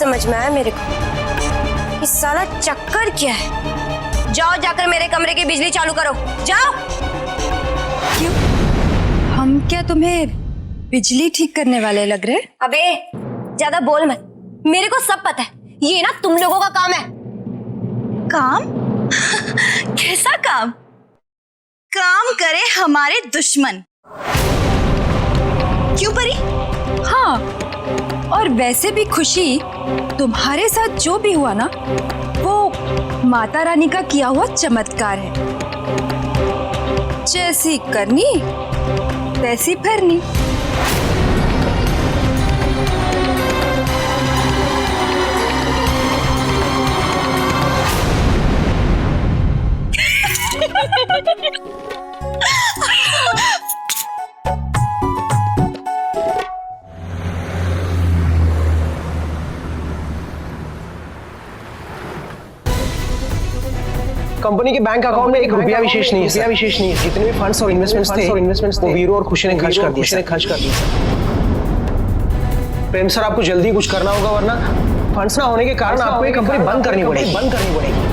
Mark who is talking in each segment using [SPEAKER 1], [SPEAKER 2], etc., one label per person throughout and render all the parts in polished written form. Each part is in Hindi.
[SPEAKER 1] समझ में आया मेरे को कि साला चक्कर क्या है। जाओ जाकर मेरे कमरे की बिजली चालू करो, जाओ।
[SPEAKER 2] क्यों? हम क्या तुम्हें बिजली ठीक करने वाले लग रहे?
[SPEAKER 1] अबे ज्यादा बोल मत, मेरे को सब पता है, ये ना तुम लोगों का काम है।
[SPEAKER 2] काम? कैसा काम? काम करे हमारे दुश्मन। क्यों परी? हाँ, और वैसे भी खुशी, तुम्हारे साथ जो भी हुआ ना, वो माता रानी का किया हुआ चमत्कार है। जैसी करनी वैसी भरनी।
[SPEAKER 3] कंपनी के बैंक अकाउंट में एक रुपया विशेष नहीं है। जितने भी फंड्स और इन्वेस्टमेंट्स थे वो वीरू और खुशी ने खर्च कर दिए। प्रेम सर, आपको जल्दी कुछ करना होगा, वरना फंड्स ना होने के कारण आपको ये कंपनी बंद करनी पड़ेगी।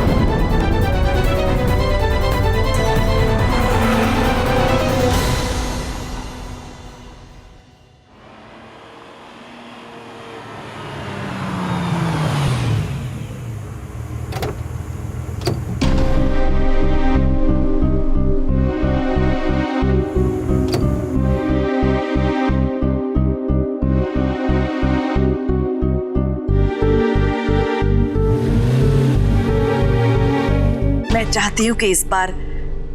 [SPEAKER 4] मैं चाहती हूँ कि इस बार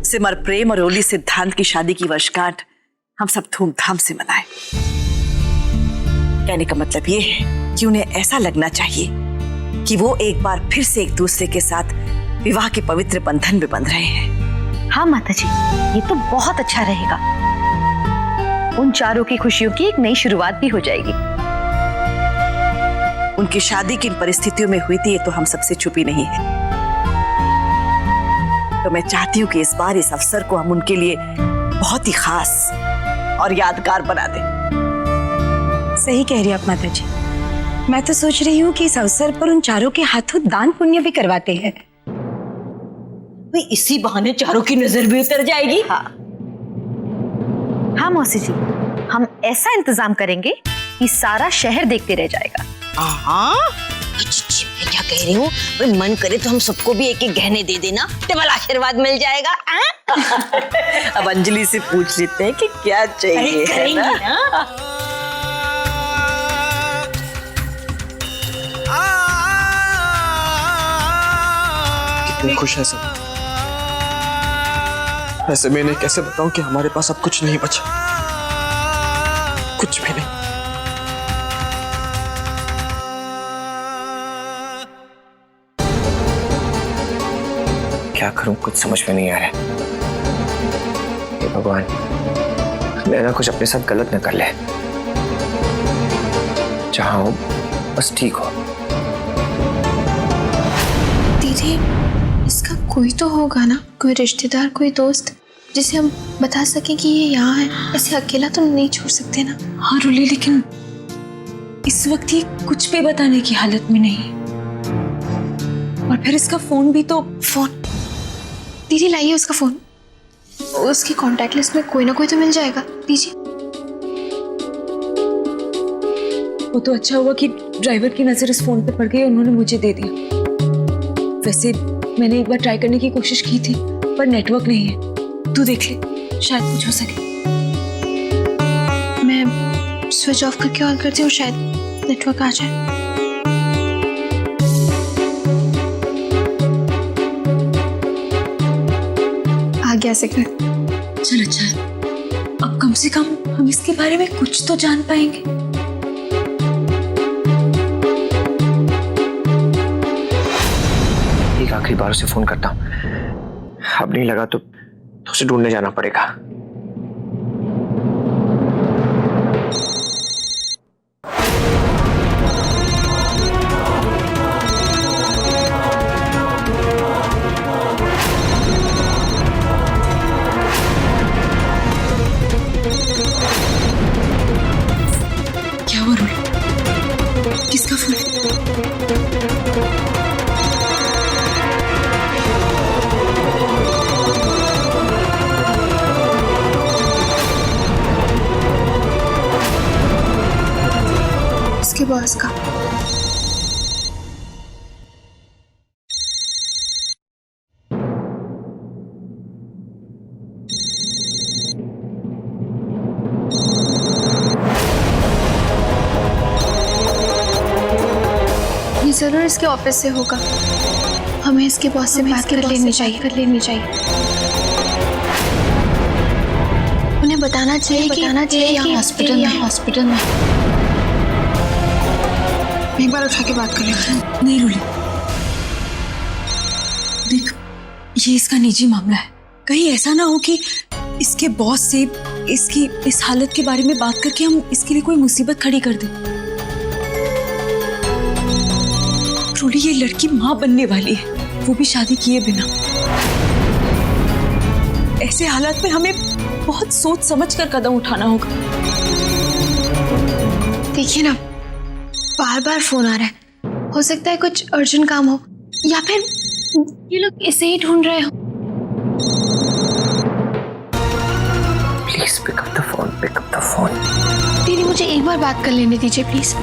[SPEAKER 4] सिमर प्रेम और ओली सिद्धांत की शादी की वर्षगांठ हम सब धूमधाम से मनाएं। कहने का मतलब ये है कि उन्हें ऐसा लगना चाहिए कि वो एक बार फिर से एक दूसरे के साथ विवाह के पवित्र बंधन में बंध रहे हैं।
[SPEAKER 5] हाँ माता जी, ये तो बहुत अच्छा रहेगा। उन चारों की खुशियों की एक नई शुरुआत भी हो जाएगी।
[SPEAKER 4] उनकी शादी किन परिस्थितियों में हुई थी ये तो हम सबसे छुपी नहीं है, तो मैं चाहती हूँ कि इस बार इस अवसर को हम उनके लिए बहुत ही खास और यादगार बना दें।
[SPEAKER 2] सही कह रही आप माता जी। मैं तो सोच रही हूँ कि इस अवसर पर उन चारों के हाथों दान पुण्य भी करवाते हैं।
[SPEAKER 5] भाई इसी बहाने चारों की नजर भी उतर जाएगी। हाँ मौसी जी, हम ऐसा इंतजाम करेंगे कि सारा शहर देखते रह जाएगा।
[SPEAKER 6] हाँ, मैं क्या कह रही हूँ, मन करे तो हम सबको भी एक एक गहने दे देना, डबल आशीर्वाद मिल जाएगा।
[SPEAKER 4] अब अंजलि से पूछ लेते हैं कि क्या चाहिए, है ना?
[SPEAKER 7] कितनी खुश है सब। ऐसे मैं इन्हें कैसे बताऊं कि हमारे पास अब कुछ नहीं बचा, कुछ भी नहीं।
[SPEAKER 3] क्या करूं, कुछ समझ में नहीं आ रहा है। हे भगवान, मैं ना कुछ अपने साथ गलत न कर ले। जहां हो बस ठीक हो।
[SPEAKER 8] दीदी, इसका कोई तो होगा ना, कोई रिश्तेदार, कोई दोस्त, जिसे हम बता सकें कि ये यहाँ है। ऐसे अकेला तो नहीं छोड़ सकते ना।
[SPEAKER 2] हाँ रुली, लेकिन इस वक्त ये कुछ भी बताने की हालत में नहीं। और फिर इसका फोन भी तो।
[SPEAKER 8] फोन? दीदी लाइए उसका फोन, उसकी कांटेक्ट लिस्ट में कोई ना कोई तो मिल जाएगा। दीजिए।
[SPEAKER 2] वो तो अच्छा हुआ कि ड्राइवर की नजर इस फोन पे पड़ गई, उन्होंने मुझे दे दिया। वैसे मैंने एक बार ट्राई करने की कोशिश की थी, पर नेटवर्क नहीं है। तू देख ले, शायद कुछ हो सके।
[SPEAKER 8] मैं स्विच ऑफ करके ऑन करती हूँ, शायद नेटवर्क आ जाए। आ गया सिग्नल।
[SPEAKER 2] चल अच्छा है, अब कम से कम हम इसके बारे में कुछ तो जान पाएंगे।
[SPEAKER 3] एक आखिरी बार उसे फोन करता हूँ, अब नहीं लगा तो उसे ढूंढने जाना पड़ेगा।
[SPEAKER 2] क्या हुआ रोल? किसका फोन है?
[SPEAKER 8] इसके बॉस का। ये जरूर इसके ऑफिस से होगा। हमें इसके बॉस से बात कर लेनी चाहिए। उन्हें बताना चाहिए कि हॉस्पिटल में। एक बार उठा के बात कर लेते हैं।
[SPEAKER 2] नहीं रोली, देख ये इसका निजी मामला है। कहीं ऐसा ना हो कि इसके बॉस से इसकी इस हालत के बारे में बात करके हम इसके लिए कोई मुसीबत खड़ी कर दें। रोली, ये लड़की माँ बनने वाली है, वो भी शादी किए बिना। ऐसे हालात में हमें बहुत सोच समझ कर कदम उठाना होगा।
[SPEAKER 8] देखिए ना, बार बार फोन आ रहा है। हो सकता है कुछ अर्जेंट काम हो, या फिर ये लोग इसे ही ढूंढ रहे हो।
[SPEAKER 3] Please pick up the phone.
[SPEAKER 8] दीदी, मुझे एक बार बात कर लेने दीजिए प्लीज।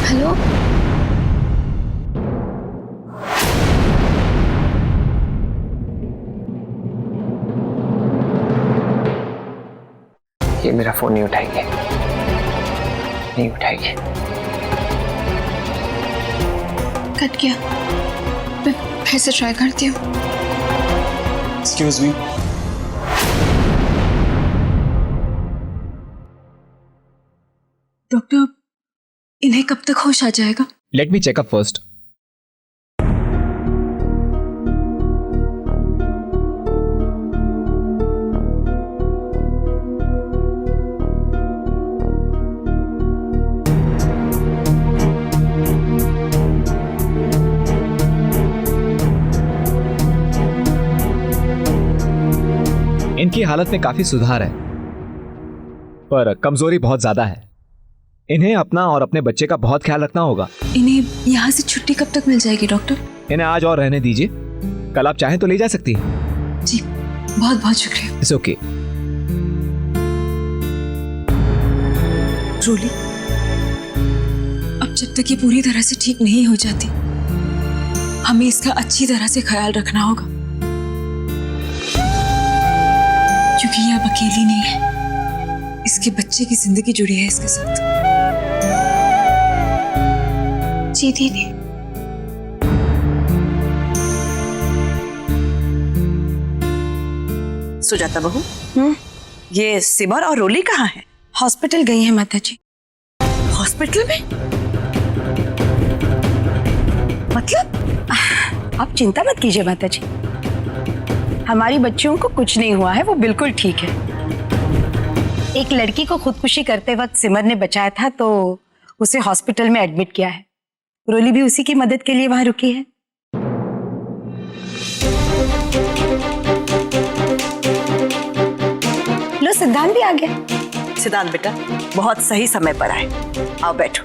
[SPEAKER 8] हेलो,
[SPEAKER 3] ये मेरा फोन नहीं उठाएगी।
[SPEAKER 8] कट गया। मैं फिर से ट्राई करती हूँ।
[SPEAKER 7] Excuse me.
[SPEAKER 2] डॉक्टर, इन्हें कब तक होश आ जाएगा?
[SPEAKER 9] Let me check up first. इनकी हालत में काफी सुधार है, पर कमजोरी बहुत ज्यादा है। इन्हें अपना और अपने बच्चे का बहुत ख्याल रखना होगा।
[SPEAKER 2] इन्हें यहाँ से छुट्टी कब तक मिल जाएगी डॉक्टर?
[SPEAKER 9] इन्हें आज और रहने दीजिए, कल आप चाहें तो ले जा सकती हैं।
[SPEAKER 2] जी, बहुत बहुत शुक्रिया।
[SPEAKER 9] It's okay.
[SPEAKER 2] रोली, अब जब तक ये पूरी तरह से ठीक नहीं हो जाती, हमें इसका अच्छी तरह से ख्याल रखना होगा, क्योंकि ये अब अकेली नहीं है। इसके बच्चे की जिंदगी जुड़ी है इसके साथ।
[SPEAKER 8] जी दीदी।
[SPEAKER 4] सुजाता बहू, ये सिमर और रोली कहाँ हैं?
[SPEAKER 2] हॉस्पिटल गई है माता जी।
[SPEAKER 4] हॉस्पिटल में? मतलब?
[SPEAKER 10] आप चिंता मत कीजिए माता जी, हमारी बच्चियों को कुछ नहीं हुआ है, वो बिल्कुल ठीक है। एक लड़की को खुदकुशी करते वक्त सिमर ने बचाया था, तो उसे हॉस्पिटल में एडमिट किया है। रोली भी उसी की मदद के लिए वहां रुकी है। लो, सिद्धांत भी आ गया।
[SPEAKER 4] सिद्धांत बेटा, बहुत सही समय पर आए। आओ बैठो,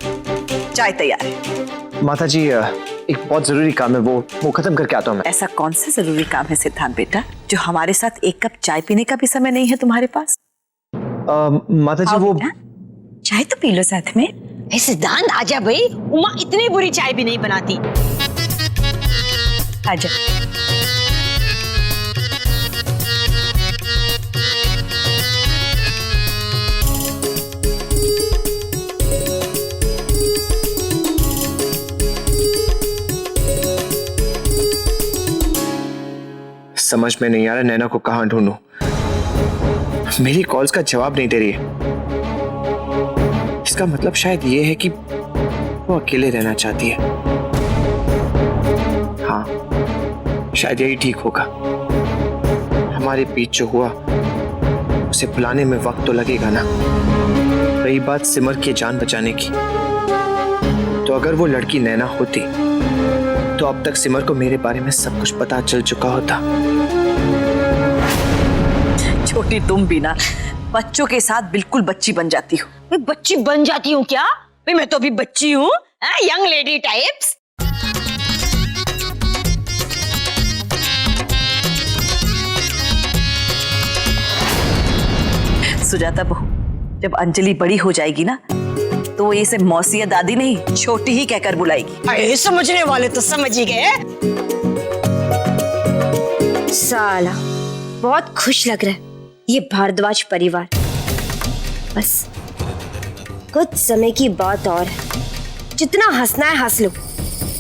[SPEAKER 4] चाय तैयार है।
[SPEAKER 3] माता जी, एक बहुत जरूरी काम है, वो खत्म करके आता हूँ मैं।
[SPEAKER 4] ऐसा कौन सा जरूरी काम है सिद्धांत बेटा, जो हमारे साथ एक कप चाय पीने का भी समय नहीं है तुम्हारे पास?
[SPEAKER 3] माता जी, वो
[SPEAKER 10] चाय तो पी लो साथ में।
[SPEAKER 6] ए सिद्धांत, आजा भाई, उमा इतनी बुरी चाय भी नहीं बनाती।
[SPEAKER 10] आजा।
[SPEAKER 3] समझ में नहीं आ रहा नैना को कहां ढूंढूं। मेरी कॉल्स का जवाब नहीं दे रही है। इसका मतलब शायद ये है कि वो अकेले रहना चाहती है। हाँ, शायद यही ठीक होगा। हमारे बीच जो हुआ उसे भुलाने में वक्त तो लगेगा ना। रही बात सिमर की जान बचाने की, तो अगर वो लड़की नैना होती तो अब तक सिमर को मेरे बारे में सब कुछ पता चल चुका होता।
[SPEAKER 4] छोटी तुम भी ना बच्चों के साथ बिल्कुल बच्ची बन जाती हो।
[SPEAKER 6] मैं बच्ची बन जाती हूँ क्या? भाई मैं तो अभी बच्ची हूँ, यंग लेडी टाइप्स।
[SPEAKER 4] सुजाता बहू, जब अंजलि बड़ी हो जाएगी ना तो वो इसे मौसी या दादी नहीं छोटी ही कहकर बुलाएगी।
[SPEAKER 6] अरे समझने वाले तो समझ ही गए।
[SPEAKER 1] साला बहुत खुश लग रहा है ये भारद्वाज परिवार। बस कुछ समय की बात और है, जितना हंसना है हंस लो,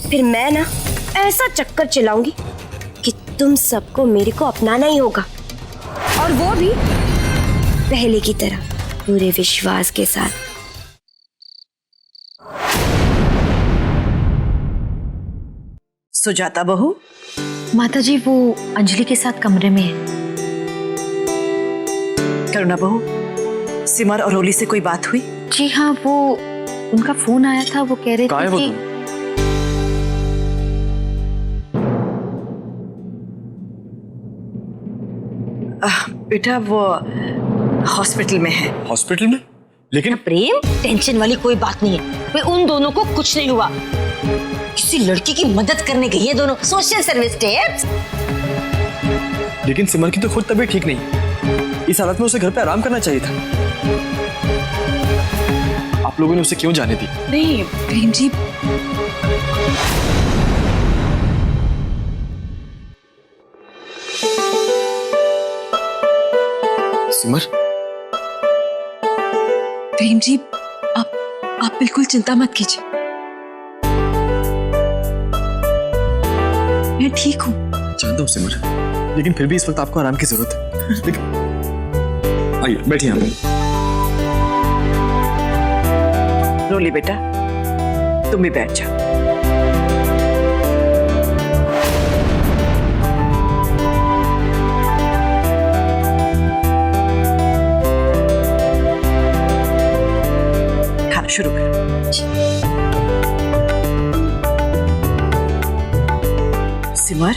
[SPEAKER 1] फिर मैं ना ऐसा चक्कर चलाऊंगी कि तुम सबको मेरे को अपनाना ही होगा, और वो भी पहले की तरह पूरे विश्वास के साथ।
[SPEAKER 4] सुजाता बहू,
[SPEAKER 5] माताजी वो अंजलि के साथ कमरे में है।
[SPEAKER 4] करुणा बहू, सिमर और ओली से कोई बात हुई?
[SPEAKER 5] जी हाँ, वो उनका फोन आया था, वो कह रहे
[SPEAKER 7] कहाँ है
[SPEAKER 5] थे
[SPEAKER 7] वो
[SPEAKER 5] कि
[SPEAKER 4] बेटा वो हॉस्पिटल में है।
[SPEAKER 7] हॉस्पिटल में? लेकिन
[SPEAKER 6] प्रेम, टेंशन वाली कोई बात नहीं है। वे उन दोनों को कुछ नहीं हुआ, किसी लड़की की मदद करने गई है दोनों। Social service tips.
[SPEAKER 7] लेकिन सिमर की तो खुद तबीयत ठीक नहीं, इस हालत में उसे घर पे आराम करना चाहिए था। आप लोगों ने उसे क्यों जाने दी?
[SPEAKER 2] नहीं प्रेम जी,
[SPEAKER 7] सिमर,
[SPEAKER 2] प्रेम जी, आप बिल्कुल चिंता मत कीजिए, मैं ठीक हूँ।
[SPEAKER 7] जानता हूँ सिमर, लेकिन फिर भी इस वक्त आपको आराम की जरूरत है। लेकिन आइए बैठिए यहाँ पे।
[SPEAKER 4] रोली बेटा, तुम भी बैठ जाओ। खाना शुरू करो। सिमर,